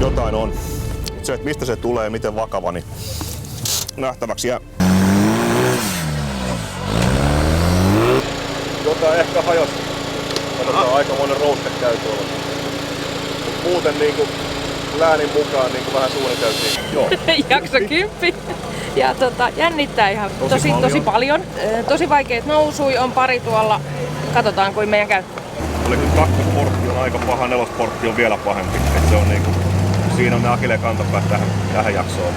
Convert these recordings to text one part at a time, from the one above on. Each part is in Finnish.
Jotain on. Se, että mistä se tulee, miten vakava, niin nähtäväksi jää. Jotain ehkä hajosi. Katsotaan, aikamoinen rouste käy tuolla. Muuten niinku läänin mukaan niinku vähän suunniteltiin. Joo. Jakso 10. Ja jännittää ihan tosi paljon. Tosi vaikeet nousui, on pari tuolla. Katsotaan kuin meidän käy. Oli kyllä kakkosportti on aika paha, nelosportti on vielä pahempi. Et se on niinku, siinä on ne akilleen kantapäät tähän jaksoon.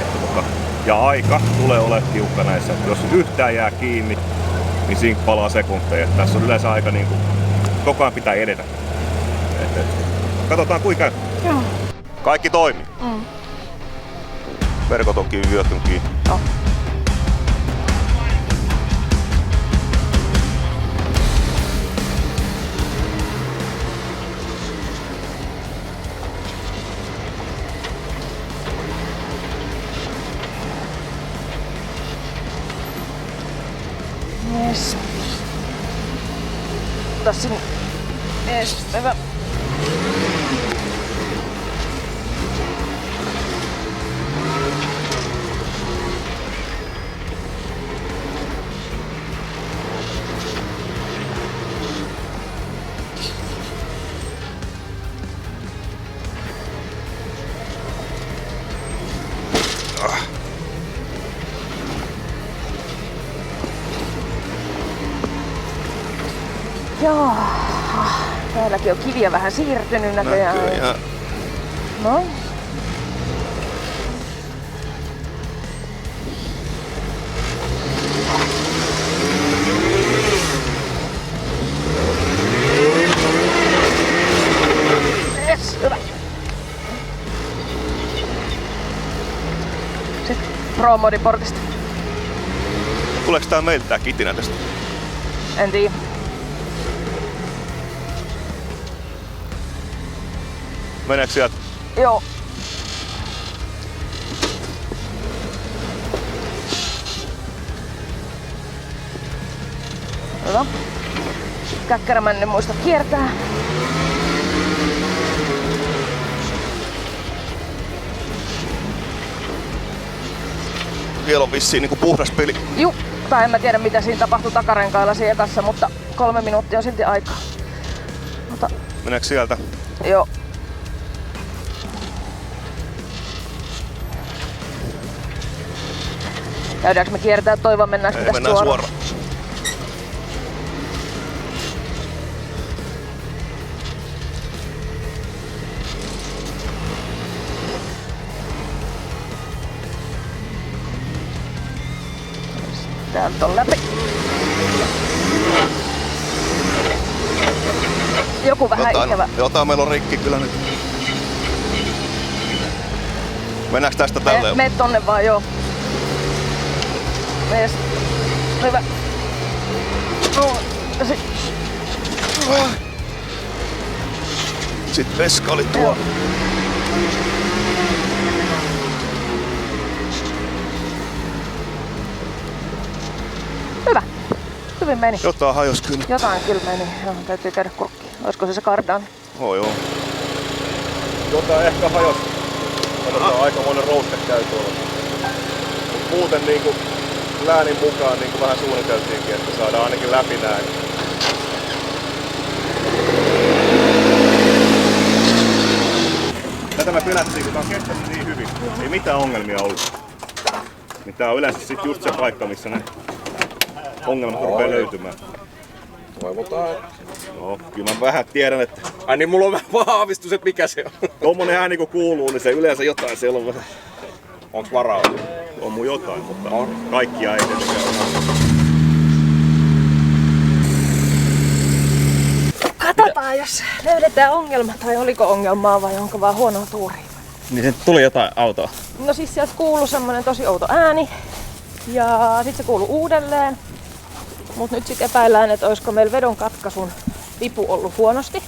Ja aika tulee olemaan tiukka näissä. Jos yhtään jää kiinni, niin siinä palaa sekunteja. Tässä on yleensä aika niinku, koko ajan pitää edetä. Katsotaan kuinka käy. Joo. Kaikki toimii. Verkot on kiinni, vyöt on kiinni. Oh. Yes. Tässä yes, hyvä. Joo, täälläkin on kiviä vähän siirtynyt näköjään. Näköjään. No. Yes, hyvä. Sitten Pro-modiportista. Tuleeko tää meiltä tää kitinä tästä? En tiedä. Meneekö sieltä? Joo. Hyvä. Käkkärämännen muista kiertää. Vielä on vissiin niinku puhdas peli. Juu, tai en mä tiedä mitä siinä tapahtui takarenkailla siinä ekassa, mutta 3 minuuttia on silti aikaa. Meneekö sieltä? Joo. Käydäänkö me kiertää toi vai mennäänkö me tästä mennään suoraan? Täältä on läpi. Joku vähän ikävä. Jotain meillä on rikki kyllä nyt. Mennäänkö tästä tälleen? Mene tonne vaan, joo. Yes. Hyvä. No, Sitten veska oli tuo. Hyvä. Hyvin meni. Jotain hajos kyllä. Jotain kyllä meni. Joo, täytyy käydä kurkkiin. Olisiko se Kardan? Joo. Jotain ehkä hajos. Katsotaan, aikamoinen rouste käy tuolla. Muuten niinku läänin mukaan niinku vähän suunniteltiinkin, että saadaan ainakin läpi näin. Tätä me pelättiin, kun tää on kestänyt niin hyvin. Ei mitään ongelmia ollut. Niin tää on yleensä sit just se paikka, missä ne ongelmat rupeaa löytymään. Toivotaan. No, kyllä mä vähän tiedän, että... Ai niin, mulla on vähän aavistus, että mikä se on. Tommonen ääni kun kuuluu, niin se yleensä jotain siellä on vähän... Onks varaa? On mun jotain, mutta kaikkia ei tietenkään ole. Katsotaan, jos löydetään ongelma tai oliko ongelmaa vai onko vaan huonoa tuuria. Niin se tuli jotain autoa. No siis sieltä kuului semmonen tosi outo ääni ja sit se kuului uudelleen. Mut nyt sit epäillään, että olisiko meillä vedon katkaisun vipu ollut huonosti.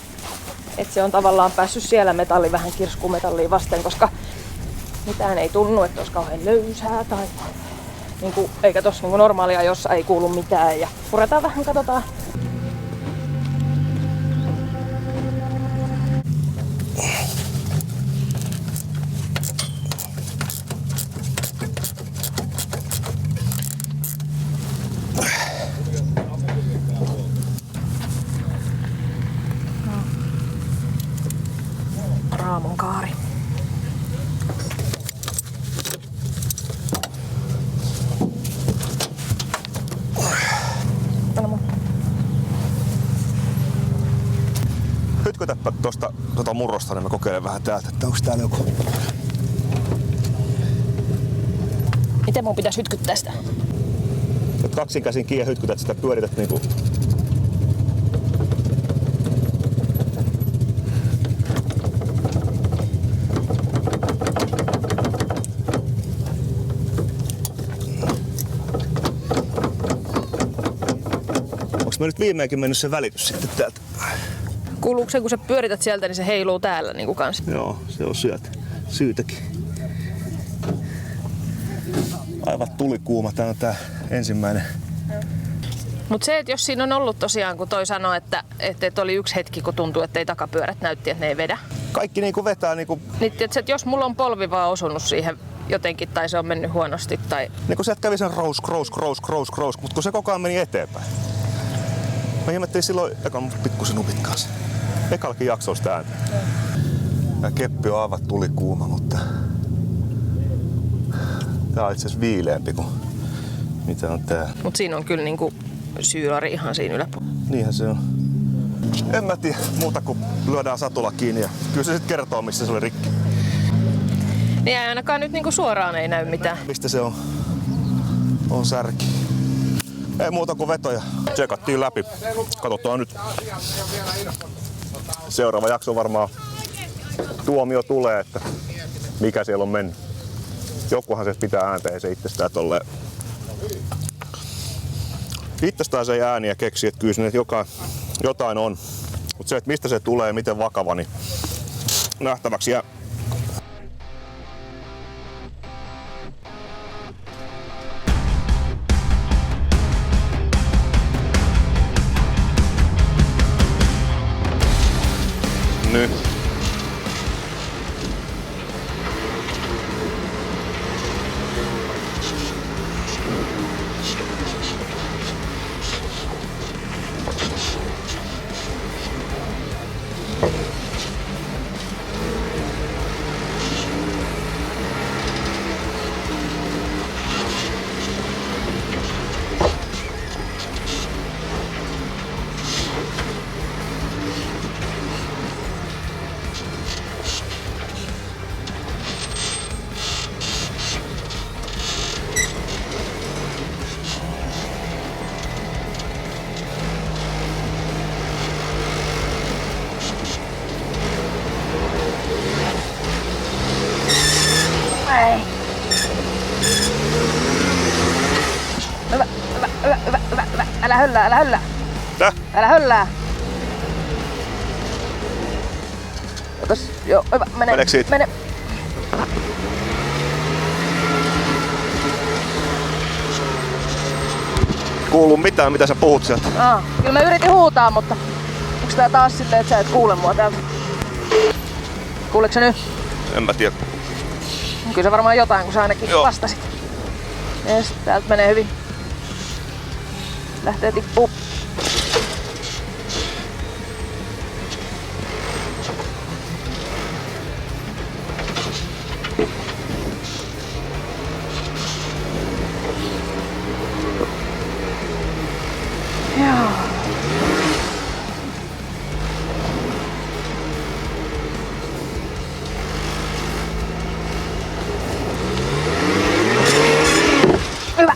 Että se on tavallaan päässyt siellä metalli vähän kirskumetalliin vasten, koska mitään ei tunnu, että olisi kauhean löysää tai niinku, eikä tossa niinku normaaliajossa ei kuulu mitään. Ja puretaan vähän, katsotaan. Raamon kaari. Anna mun. Hytkytäpä tuota murrosta, niin mä kokeilen vähän täältä, että onko täällä joku. Miten mun pitäisi hytkyttää sitä? Et kaksin käsin kiinni ja hytkytät sitä, pyörität niinku. Onks mä nyt viimeinkin mennyt se välitys sitten täältä? Kuuluuko se, kun sä pyörität sieltä, niin se heiluu täällä niinku kans? Joo, se on syytäkin. Aivan tulikuuma, tää on tää ensimmäinen. Mut se, että jos siinä on ollut tosiaan, kun toi sanoi, että oli yksi hetki, kun tuntuu, että ei takapyörät näytti, että ne ei vedä. Kaikki niinku vetää niinku. Niin, että jos mulla on polvi vaan osunut siihen jotenkin, tai se on mennyt huonosti, tai... Niin kun sieltä kävi sen rous, mut kun se koko ajan meni eteenpäin. Mä ihmettelin silloin ekan pikkusen upit kanssa. Ekallekin jaksolla sitä ääntä. Tää keppi on aivan tulikuuma, mutta tää on itse asiassa viileämpi kuin mitä on tää. Mut siinä on kyllä niinku syylari ihan siinä yläpuolella. Niinhän se on. En mä tiedä muuta kuin lyödään satula kiinni ja kyllä se sit kertoo missä se oli rikki. Niin ainakaan nyt niinku suoraan ei näy mitään. Mistä se on särki. Ei muuta kuin vetoja. Tsekattiin läpi. Katsotaan nyt. Seuraava jakso varmaan tuomio tulee, että mikä siellä on mennyt. Jokuhan se pitää ääntä ja se itsestään tolleen. Itsestään se ei ääniä keksi, että kyllä sinne jotain on. Mutta se, että mistä se tulee ja miten vakava, niin nähtäväksi jää. Nyt. Hyvä. Älä höllää. Tää? Älä höllää. Otas, joo, hyvä, mene. Meneekö siitä? Mene. Kuuluu mitään, mitä sä puhut sieltä? Kyllä mä yritin huutaa, mutta onks tää taas silleen, että sä et kuule mua täältä? Kuuleeko sä nyt? En mä tiedä. Kyllä se varmaan jotain, kun sä ainakin vastasit. Jes, täältä menee hyvin. Lähtee tippuu. Joo. Hyvä.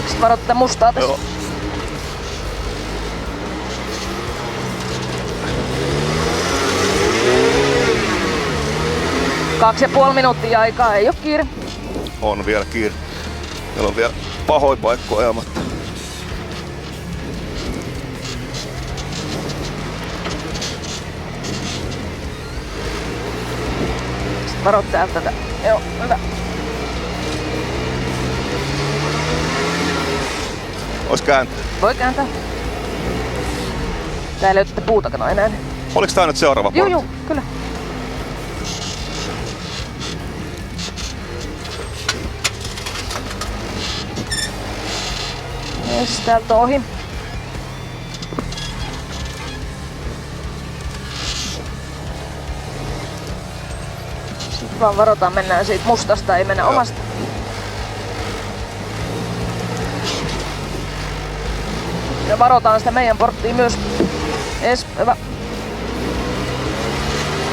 Sitten varo tätä mustaa tässä. Joo. Kaksi ja puoli minuuttia aikaa, ei oo kiire. On vielä kiire. Meillä on vielä pahoin paikkoja ajamatta. Sitten varo täältä tätä. Joo, hyvä. Ois kääntää. Voi kääntää. Tää ei löyty tätä puutakana enää. Oliks tää nyt seuraava portti? Joo, kyllä. Jes, täältä ohi. Sitten vaan varotaan, mennään siitä mustasta, ei mennä omasta. Ja varotaan sitä meidän porttia myös. Jes, hyvä.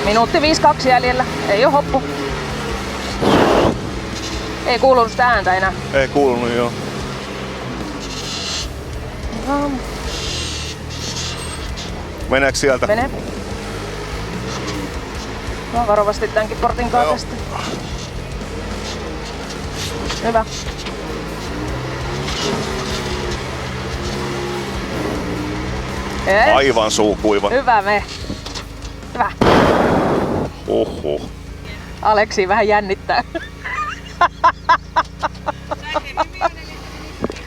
Minuutti 5-2 jäljellä. Ei oo hoppu. Ei kuulunut sitä ääntä enää. Ei kuulunut, joo. Meneekö sieltä? Mene. Mä varovasti tämänkin portin kanssa tästä. Hyvä. Yes. Aivan suukuiva. Hyvä me. Hyvä. Uhuh. Aleksi vähän jännittää.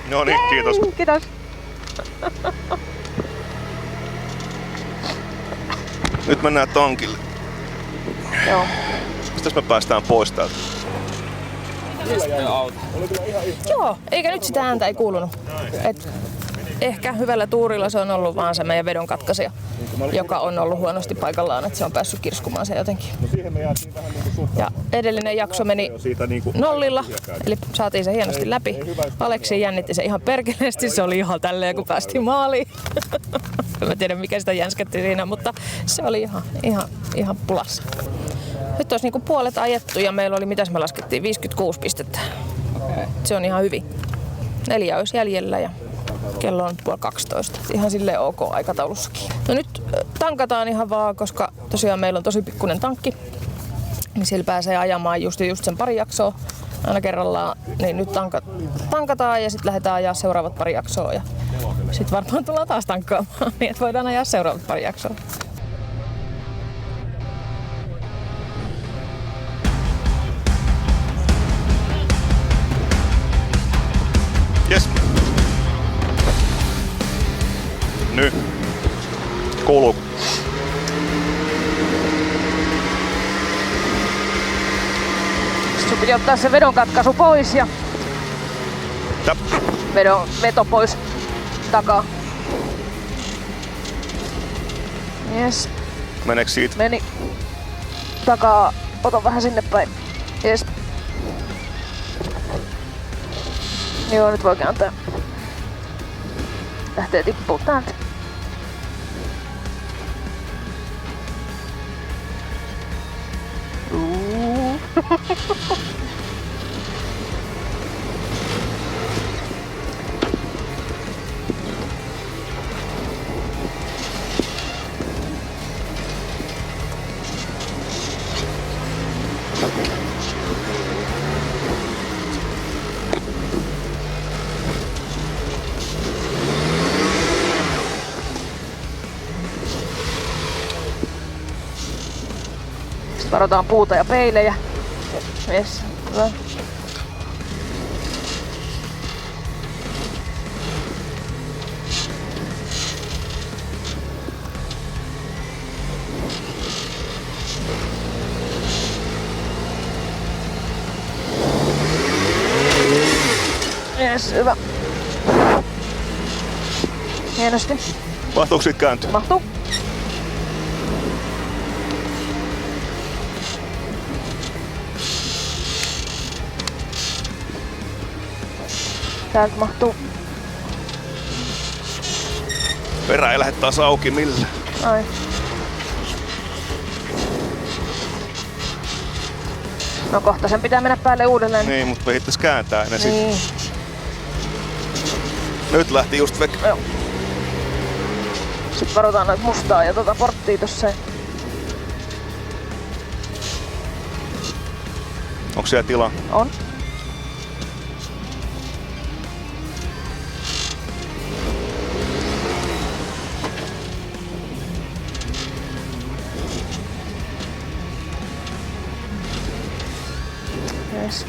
No niin, kiitos. Kiitos. Nyt mennään tankille. Joo. Mistäs me päästään pois täältä? Joo, eikä nyt sitä ääntä ei kuulunut. Et ehkä hyvällä tuurilla se on ollut vaan se meidän vedon katkaisija, joka on ollut huonosti paikallaan, että se on päässyt kirskumaan se jotenkin. Ja edellinen jakso meni nollilla, eli saatiin se hienosti läpi. Aleksi jännitti se ihan perkeleesti, se oli ihan tälleen kun päästiin maaliin. Mä tiedän mikä sitä jänskätti siinä, mutta se oli ihan pulassa. Nyt olisi niinku puolet ajettu ja meillä oli, mitäs me laskettiin, 56 pistettä. Se on ihan hyvin. 4 olisi jäljellä ja kello on 11:30. Ihan silleen ok aikataulussakin. No nyt tankataan ihan vaan, koska tosiaan meillä on tosi pikkuinen tankki. Niin sillä pääsee ajamaan just sen pari jaksoa aina kerrallaan. Niin nyt tankataan ja sitten lähdetään ajaa seuraavat pari jaksoa. Ja sitten varmaan tullaan taas tankkaamaan, niin että voidaan ajaa seuraavat pari jaksoa. Jes. Nyt. Kuuluu. Sun piti ottaa se vedon katkaisu pois ja veto pois takaa. Jes. Meneekö siitä? Meni takaa. Ota vähän sinne päin. Jes. Joo, nyt voi kääntää. Lähtee tippuu täältä. Varotaan puuta ja peilejä. Yes. Hyvä. Yes, hyvä. Hienosti. Mahtuuko siitä kääntyä? Mahtuu. Täältä mahtuu. Perä ei lähde taas auki millään. Ai. No kohta sen pitää mennä päälle uudelleen. Niin, mutta ehittais kääntää ennen Niin. Nyt lähti just vek. Joo. Sitten varotaan noita mustaa ja porttia tossa. Onko siellä tilaa? On. Yes.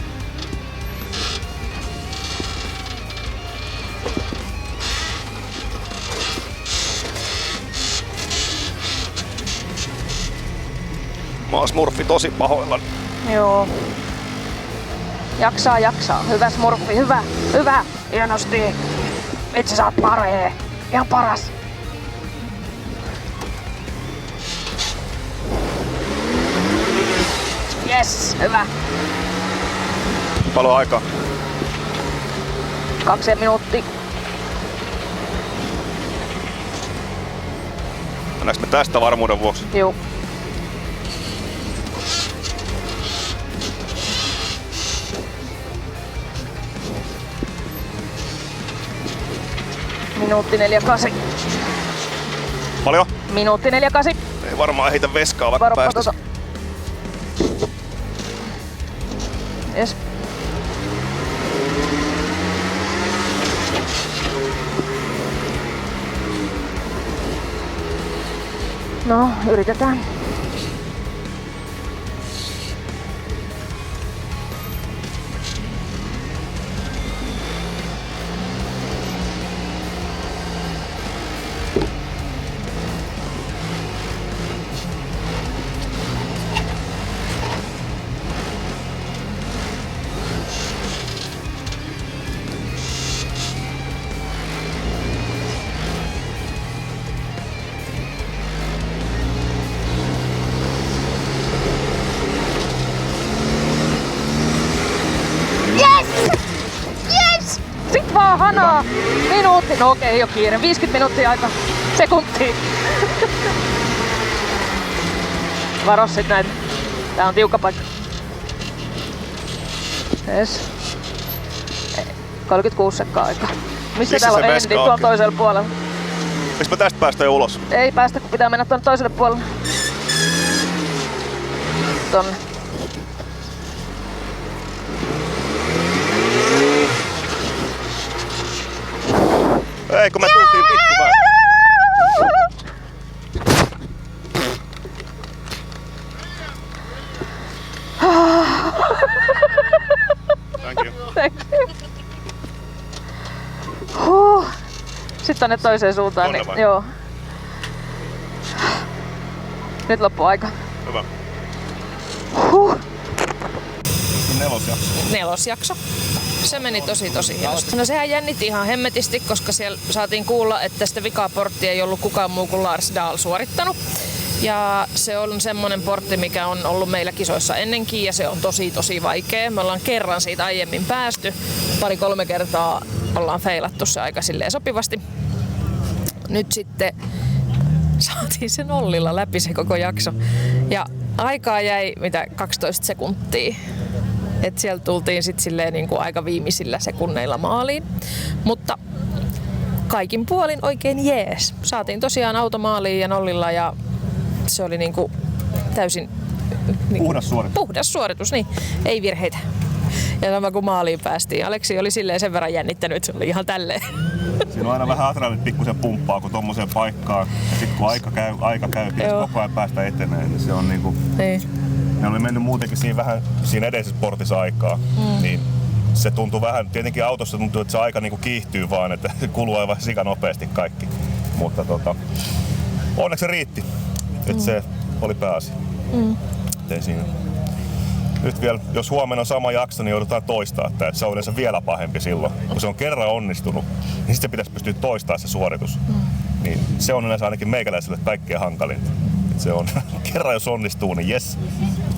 Mä oon Smurfi tosi pahoilla. Joo. Jaksaa. Hyvä Smurfi, hyvä. Hienosti. Vitsi, sä oot paree. Ihan paras. Yes, hyvä. Paljon aikaa. 2 minuuttia. Mennäänkö me tästä varmuuden vuoksi? Juu. Minuutti 48. Paljon? Minuutti 48. Ei varmaan ehitä veskaa vaikka Varoppa päästäis. Yes. No, yritetään. Sit vaan hanaa! Minuutti, no okei, ei oo kiire. 50 minuuttia aika. Sekuntia. Varo sit näitä. Tää on tiukka paikka. Yes. 36 sekkaa aikaa. Missä täällä on endi? Tuolla toisella puolella. Eikö me tästä päästä jo ulos? Ei päästä, kun pitää mennä tuonne toiselle puolelle. Tonne. Ei, kun me tultiin vittu vai? Thank you. Thank you. Sitten tonne toiseen suuntaan. Tonne vai? Joo. Nyt loppuu aika. Hyvä. Nelosjakso. Se meni tosi hienosti. No sehän jännitti ihan hemmetisti, koska siellä saatiin kuulla, että sitä vikaporttia ei ollut kukaan muu kuin Lars Dahl suorittanut. Ja se on semmonen portti, mikä on ollut meillä kisoissa ennenkin ja se on tosi vaikea. Me ollaan kerran siitä aiemmin päästy. 2-3 kertaa ollaan feilattu se aika silleen sopivasti. Nyt sitten saatiin se nollilla läpi se koko jakso. Ja aikaa jäi 12 sekuntia. Et siellä tultiin sit silleen niin kuin aika viimeisillä sekunneilla maaliin. Mutta kaikin puolin oikein jees. Saatiin tosiaan auto maaliin ja nollilla ja se oli niin kuin täysin Puhdas suoritus. Puhdas suoritus, niin. Ei virheitä. Ja sama kun maaliin päästiin. Aleksi oli silleen sen verran jännittänyt, että se oli ihan tälleen. Siinä on aina vähän adrenaliinit pikkusen pumppaa, kun tommoseen paikkaan. Ja sit kun aika käy, pitäisi koko ajan päästä eteneen, niin se on niinku... Niin. Me oli mennyt muutenkin siinä edellisessä portissa aikaa, niin se tuntui vähän, tietenkin autossa tuntuu, että se aika niinku kiihtyy vaan, että kuluu aivan sikanopeasti kaikki. Mutta onneksi se riitti, että se oli pääasia. Ei siinä. Nyt vielä, jos huomenna on sama jakso, niin joudutaan toistaa tämä. Se on yleensä vielä pahempi silloin. Kun se on kerran onnistunut, niin sitten pitäisi pystyä toistamaan se suoritus. Niin se on yleensä ainakin meikäläiselle kaikkein hankalinta. Et se on kerran jos onnistuu, niin jes.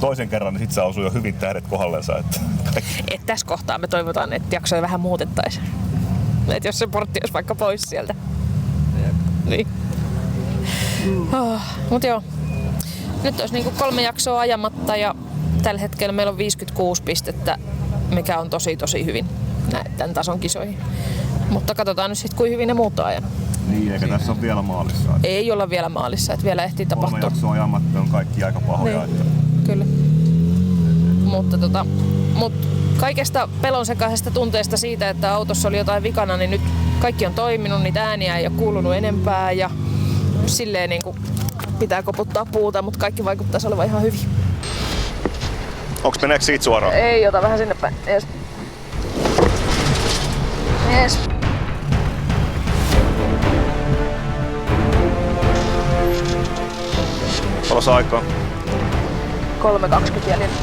Toisen kerran, niin sit se osuu jo hyvin tähdet kohdallensa. Et tässä kohtaa me toivotaan, että jaksoja vähän muutettaisiin. Et jos se portti olisi vaikka pois sieltä. Niin. Mut joo. Nyt olisi niinku 3 jaksoa ajamatta ja tällä hetkellä meillä on 56 pistettä, mikä on tosi hyvin tämän tason kisoihin. Mutta katsotaan nyt sitten, kuinka hyvin ne muut on ajanut. Niin, eikä tässä ole vielä maalissa. Ei olla vielä maalissa, että vielä ehtii tapahtua. 3 jaksoa ajamatta on kaikki aika pahoja. Niin. Että... Kyllä. Mutta kaikesta pelonsekaisesta tunteesta siitä, että autossa oli jotain vikana, niin nyt kaikki on toiminut, niitä ääniä ei ole kuulunut enempää ja silleen niin kuin pitää koputtaa puuta, mutta kaikki vaikuttaisi olevan ihan hyvin. Onks meneekö siitä suoraan? Ei, ota vähän sinne päin. Yes. Yes. Paljon aikaa? 3.20 jäljellä.